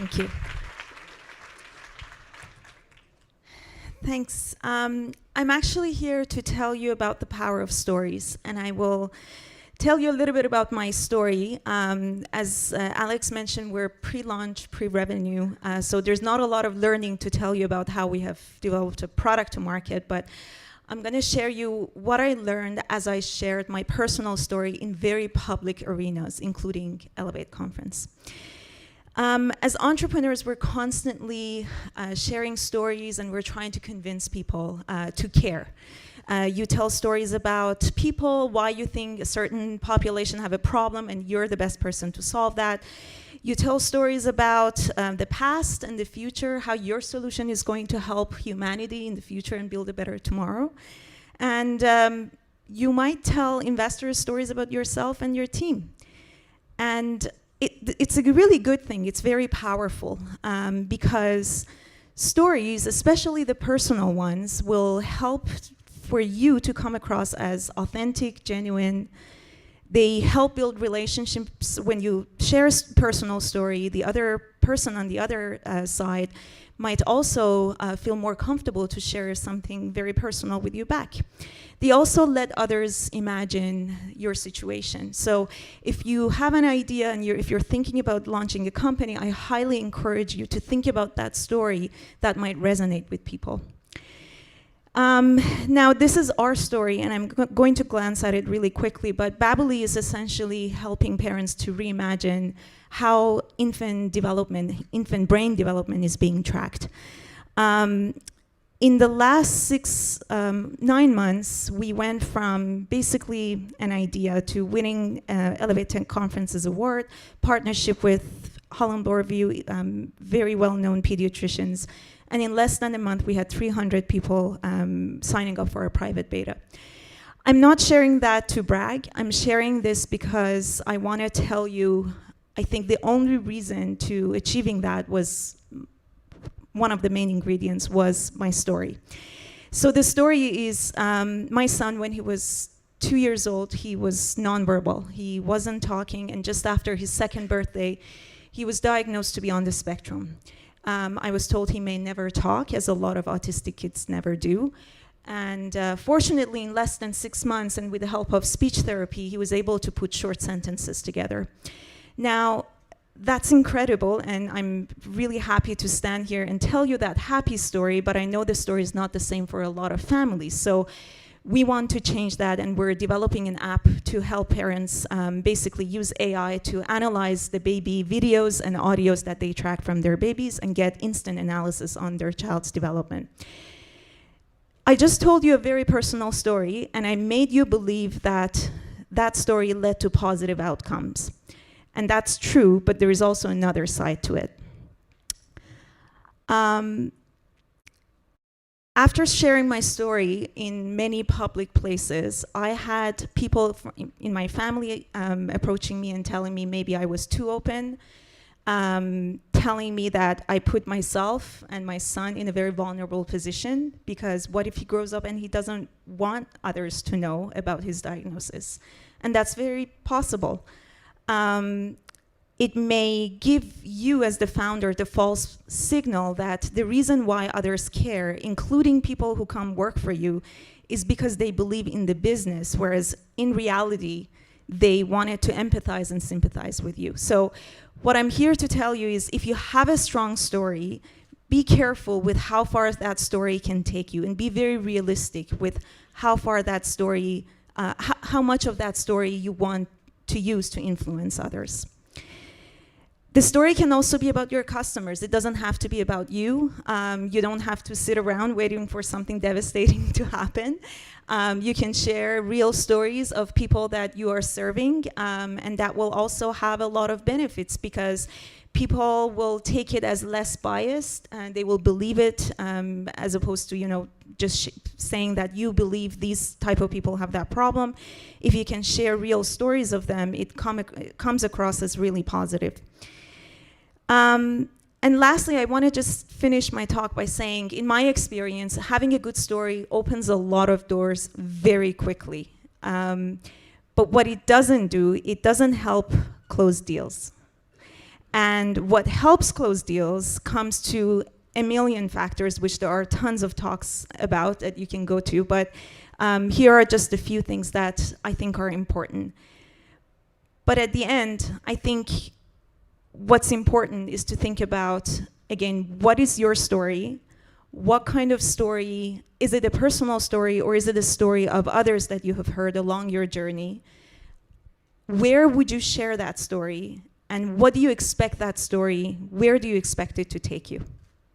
Thank you. Thanks. I'm actually here to tell you about the power of stories, and I will tell you a little bit about my story. As Alex mentioned, we're pre-launch, pre-revenue, so there's not a lot of learning to tell you about how we have developed a product to market, but I'm going to share you what I learned as I shared my personal story in very public arenas, including Elevate Conference. As entrepreneurs, we're constantly sharing stories, and we're trying to convince people to care. You tell stories about people, why you think a certain population have a problem, and you're the best person to solve that. You tell stories about the past and the future, how your solution is going to help humanity in the future and build a better tomorrow. And you might tell investors stories about yourself and your team. And it's a really good thing. It's very powerful because stories, especially the personal ones, will help for you to come across as authentic, genuine. They help build relationships. When you share a personal story, the other person on the other side might also feel more comfortable to share something very personal with you back. They also let others imagine your situation. So if you have an idea and if you're thinking about launching a company, I highly encourage you to think about that story that might resonate with people. Now, this is our story, and I'm going to glance at it really quickly, but Babbly is essentially helping parents to reimagine how infant brain development is being tracked. In the last 9 months, we went from basically an idea to winning Elevate Tech Conference's award, partnership with Holland Borreview, very well-known pediatricians, and in less than a month, we had 300 people signing up for a private beta. I'm not sharing that to brag. I'm sharing this because I want to tell you, I think the only reason to achieving that was, one of the main ingredients was my story. So the story is, my son, when he was 2 years old, he was nonverbal. He wasn't talking, and just after his second birthday, he was diagnosed to be on the spectrum. I was told he may never talk, as a lot of autistic kids never do. And fortunately, in less than 6 months, and with the help of speech therapy, he was able to put short sentences together. Now, that's incredible, and I'm really happy to stand here and tell you that happy story, but I know the story is not the same for a lot of families. So we want to change that, and we're developing an app to help parents basically use AI to analyze the baby videos and audios that they track from their babies and get instant analysis on their child's development. I just told you a very personal story, and I made you believe that that story led to positive outcomes. And that's true, but there is also another side to it. After sharing my story in many public places, I had people in my family approaching me and telling me maybe I was too open, telling me that I put myself and my son in a very vulnerable position, because what if he grows up and he doesn't want others to know about his diagnosis? And that's very possible. It may give you as the founder the false signal that the reason why others care, including people who come work for you, is because they believe in the business, whereas in reality, they wanted to empathize and sympathize with you. So what I'm here to tell you is, if you have a strong story, be careful with how far that story can take you, and be very realistic with how far that story, how much of that story you want to use to influence others. The story can also be about your customers. It doesn't have to be about you. You don't have to sit around waiting for something devastating to happen. You can share real stories of people that you are serving, and that will also have a lot of benefits, because people will take it as less biased, and they will believe it, as opposed to, you know, just saying that you believe these type of people have that problem. If you can share real stories of them, it comes across as really positive. And lastly, I want to just finish my talk by saying, in my experience, having a good story opens a lot of doors very quickly. But what it doesn't do, it doesn't help close deals. And what helps close deals comes to a million factors, which there are tons of talks about that you can go to, but here are just a few things that I think are important. But at the end, I think what's important is to think about, again, what is your story? What kind of story? Is it a personal story, or is it a story of others that you have heard along your journey? Where would you share that story? And what do you expect that story, where do you expect it to take you?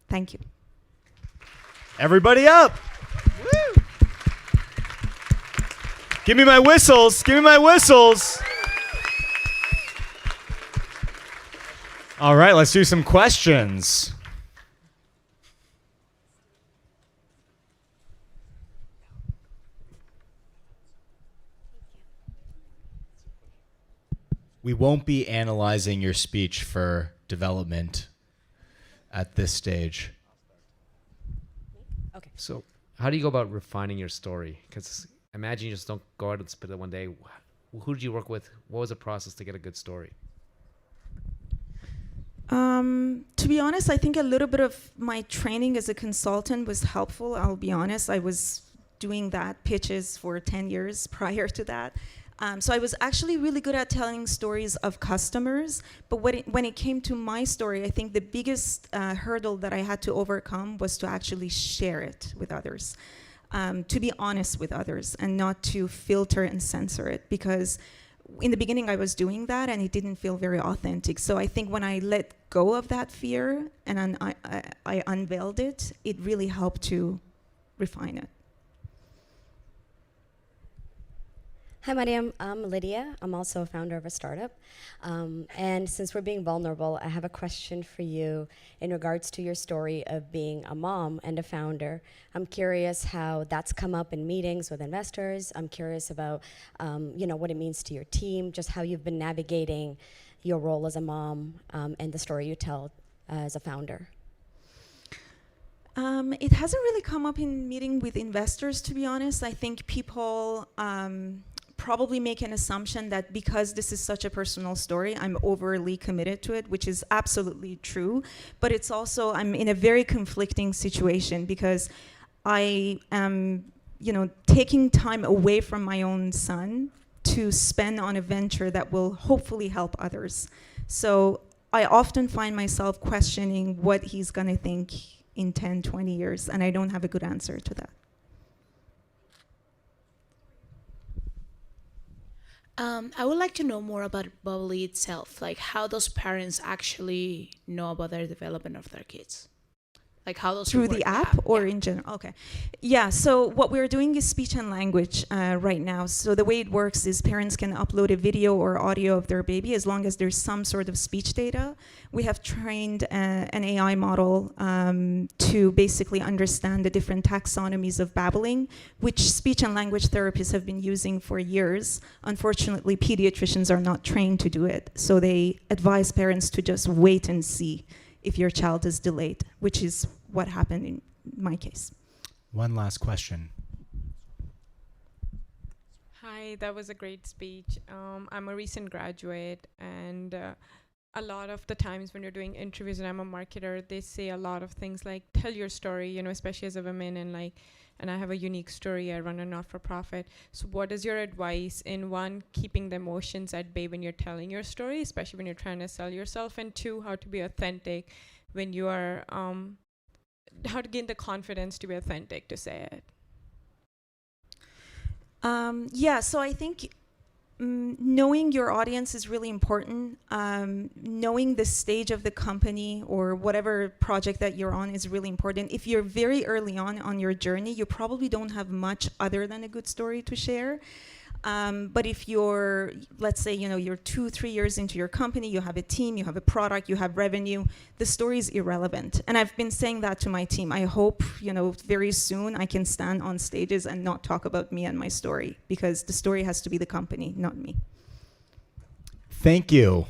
Thank you. Everybody up. Woo. Give me my whistles. Give me my whistles. All right, let's do some questions. We won't be analyzing your speech for development at this stage. Okay. So how do you go about refining your story? Because imagine you just don't go out and spit it one day. Who did you work with? What was the process to get a good story? To be honest, I think a little bit of my training as a consultant was helpful. I'll be honest, I was doing that pitches for 10 years prior to that. So I was actually really good at telling stories of customers, but when it came to my story, I think the biggest hurdle that I had to overcome was to actually share it with others, to be honest with others and not to filter and censor it, because in the beginning I was doing that and it didn't feel very authentic. So I think when I let go of that fear and I unveiled it, it really helped to refine it. Hi, Myriam. I'm Lydia. I'm also a founder of a startup. And since we're being vulnerable, I have a question for you in regards to your story of being a mom and a founder. I'm curious how that's come up in meetings with investors. I'm curious about what it means to your team, just how you've been navigating your role as a mom and the story you tell as a founder. It hasn't really come up in meeting with investors, to be honest. I think people probably make an assumption that because this is such a personal story, I'm overly committed to it, which is absolutely true. But it's also, I'm in a very conflicting situation because I am, taking time away from my own son to spend on a venture that will hopefully help others. So I often find myself questioning what he's gonna think in 10, 20 years, and I don't have a good answer to that. I would like to know more about Babbly itself, like how those parents actually know about their development of their kids. Like how those Through the app or yeah. in general? Okay. Yeah, so what we're doing is speech and language right now. So the way it works is parents can upload a video or audio of their baby as long as there's some sort of speech data. We have trained an AI model to basically understand the different taxonomies of babbling, which speech and language therapists have been using for years. Unfortunately, pediatricians are not trained to do it. So they advise parents to just wait and see if your child is delayed, which is what happened in my case. One last question. Hi, that was a great speech. I'm a recent graduate, and a lot of the times when you're doing interviews and I'm a marketer, they say a lot of things like, tell your story, especially as a woman, and I have a unique story. I run a not-for-profit. So what is your advice in, one, keeping the emotions at bay when you're telling your story, especially when you're trying to sell yourself, and two, how to be authentic when you are, how to gain the confidence to be authentic to say it? Yeah, so I think knowing your audience is really important. Knowing the stage of the company or whatever project that you're on is really important. If you're very early on your journey, you probably don't have much other than a good story to share. But if you're, let's say, you're 2-3 years into your company, you have a team, you have a product, you have revenue, the story is irrelevant. And I've been saying that to my team. I hope, very soon I can stand on stages and not talk about me and my story, because the story has to be the company, not me. Thank you.